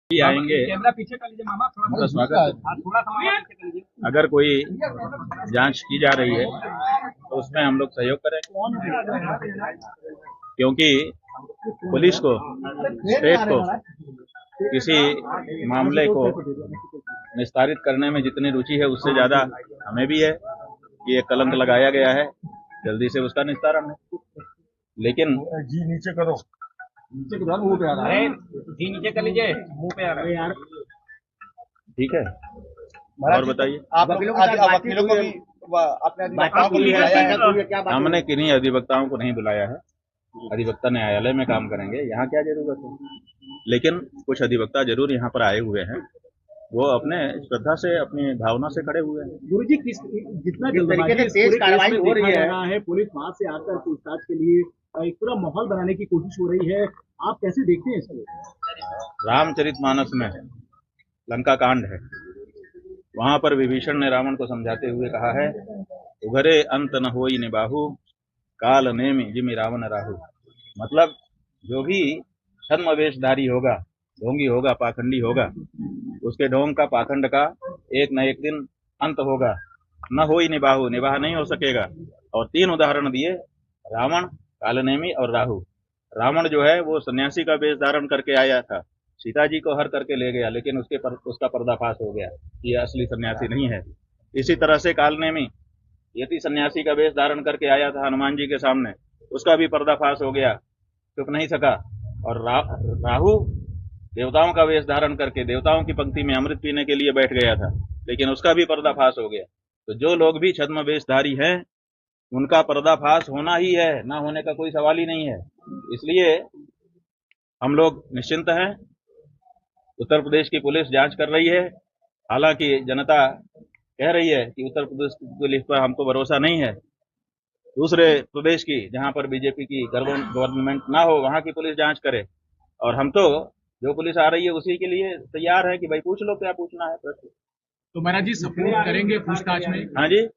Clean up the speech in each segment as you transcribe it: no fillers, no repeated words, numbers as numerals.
भी आएंगे, कैमरा पीछे कर लीजिए मामा, उनका स्वागत। थोड़ा सा पीछे कर लीजिए। अगर कोई जांच की जा रही है तो उसमें हम लोग सहयोग करें, क्योंकि पुलिस को, स्टेट को किसी मामले को निस्तारित करने में जितनी रुचि है उससे ज्यादा हमें भी है कि एक कलंक लगाया गया है, जल्दी से उसका निस्तारण है। लेकिन जी नीचे करो, नीचे करो, मुंह पे आ रहा है। जी नीचे कर लीजिए, मुंह पे आ रहा है यार। ठीक है, और बताइए आप वकीलों को भी अपने हमने किन्हीं अधिवक्ताओं को नहीं बुलाया है। अधिवक्ता न्यायालय में काम करेंगे, यहाँ क्या जरूरत है। लेकिन कुछ अधिवक्ता जरूर यहाँ पर आए हुए हैं, वो अपने श्रद्धा से, अपनी भावना से खड़े हुए हैं। गुरुजी, जितना तरीके से तेज कार्रवाई हो रही है, पुलिस वहां से आकर पूछताछ के लिए एक पूरा माहौल बनाने की कोशिश हो रही है, आप कैसे देखते हैं इसको? रामचरितमानस में लंका कांड है, वहां पर विभीषण ने रावण को समझाते हुए कहा है, उघरे अंत न होई निबाहु, काल नेमि जिमि रावण राहु। मतलब जो भी छद्म वेशधारी होगा, ढोंगी होगा, पाखंडी होगा, उसके ढोंग का, पाखंड का एक न एक दिन अंत होगा। न होई निबाहु, निबाह नहीं हो सकेगा। और 3 उदाहरण दिए, रावण, कालनेमी और राहु। रावण जो है वो सन्यासी का वेश धारण करके आया था, सीता जी को हर करके ले गया, लेकिन उसका पर्दाफाश हो गया, ये असली सन्यासी नहीं है। इसी तरह से कालनेमी यति सन्यासी का वेश धारण करके आया था हनुमान जी के सामने, उसका भी पर्दाफाश हो गया, चुप नहीं सका। और राहु देवताओं का वेश धारण करके देवताओं की पंक्ति में अमृत पीने के लिए बैठ गया था, लेकिन उसका भी पर्दाफाश हो गया। तो जो लोग भी छद्म वेशधारी हैं, उनका पर्दाफाश होना ही है, ना होने का कोई सवाल ही नहीं है। इसलिए हम लोग निश्चिंत हैं। उत्तर प्रदेश की पुलिस जांच कर रही है। हालांकि जनता कह रही है कि उत्तर प्रदेश की पुलिस पर हमको भरोसा नहीं है, दूसरे प्रदेश की जहां पर बीजेपी की गवर्नमेंट ना हो वहां की पुलिस जांच करे। और हम तो जो पुलिस आ रही है उसी के लिए तैयार है कि भाई पूछ लो क्या पूछना है प्रश्न। तो महाराज जी सपोर्ट करेंगे पूछताछ में? हाँ जी,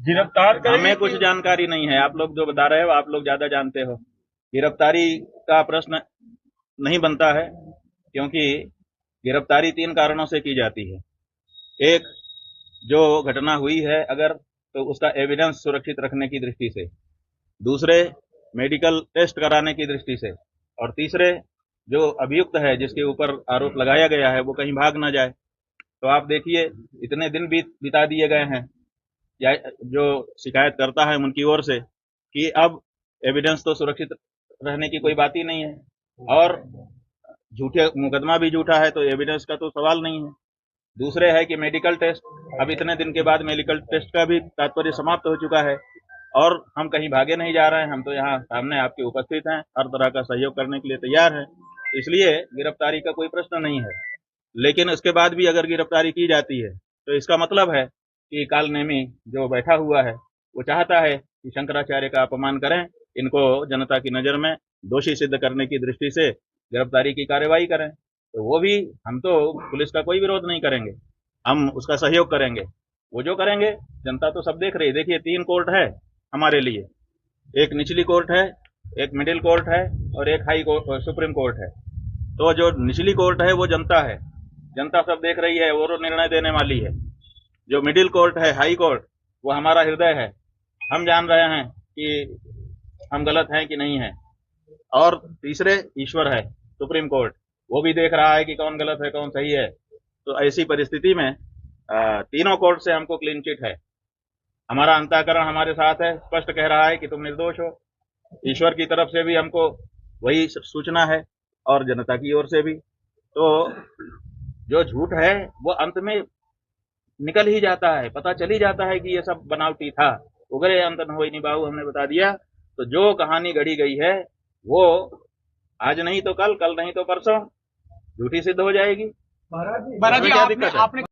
गिरफ्तार हमें कुछ जानकारी नहीं है, आप लोग जो बता रहे हो आप लोग ज्यादा जानते हो। गिरफ्तारी का प्रश्न नहीं बनता है, क्योंकि गिरफ्तारी 3 कारणों से की जाती है। एक, जो घटना हुई है अगर, तो उसका एविडेंस सुरक्षित रखने की दृष्टि से। दूसरे, मेडिकल टेस्ट कराने की दृष्टि से। और तीसरे, जो अभियुक्त है जिसके ऊपर आरोप लगाया गया है वो कहीं भाग ना जाए। तो आप देखिए, इतने दिन बिता दिए गए हैं या जो शिकायत करता है उनकी ओर से कि अब एविडेंस तो सुरक्षित रहने की कोई बात ही नहीं है, और झूठे मुकदमा भी झूठा है तो एविडेंस का तो सवाल नहीं है। दूसरे है कि मेडिकल टेस्ट, अब इतने दिन के बाद मेडिकल टेस्ट का भी तात्पर्य समाप्त हो चुका है, और हम कहीं भागे नहीं जा रहे हैं, हम तो यहाँ सामने आपके उपस्थित हैं, हर तरह का सहयोग करने के लिए तैयार हैं। इसलिए गिरफ्तारी का कोई प्रश्न नहीं है। लेकिन इसके बाद भी अगर गिरफ्तारी की जाती है तो इसका मतलब है कि कालनेमी जो बैठा हुआ है वो चाहता है कि शंकराचार्य का अपमान करें, इनको जनता की नजर में दोषी सिद्ध करने की दृष्टि से गिरफ्तारी की कार्यवाही करें। तो वो भी, हम तो पुलिस का कोई विरोध नहीं करेंगे, हम उसका सहयोग करेंगे। वो जो करेंगे जनता तो सब देख रही है। देखिए 3 कोर्ट है हमारे लिए, एक निचली कोर्ट है, एक मिडिल कोर्ट है और एक हाई कोर्ट, सुप्रीम कोर्ट है। तो जो निचली कोर्ट है वो जनता है, जनता सब देख रही है, वो निर्णय देने वाली है। जो मिडिल कोर्ट है, हाई कोर्ट, वो हमारा हृदय है, हम जान रहे हैं कि हम गलत हैं कि नहीं है। और तीसरे ईश्वर है, सुप्रीम कोर्ट, वो भी देख रहा है कि कौन गलत है कौन सही है। तो ऐसी परिस्थिति में तीनों कोर्ट से हमको क्लीन चिट है। हमारा अंतःकरण हमारे साथ है, स्पष्ट कह रहा है कि तुम निर्दोष हो। ईश्वर की तरफ से भी हमको वही सूचना है और जनता की ओर से भी। तो जो झूठ है वो अंत में निकल ही जाता है, पता चल ही जाता है कि ये सब बनावटी था। उगरे अंत न होई निबाहु हमने बता दिया। तो जो कहानी गढ़ी गई है वो आज नहीं तो कल, कल नहीं तो परसों झूठी सिद्ध हो जाएगी। महाराज जी, क्या दिक्कत है? आपने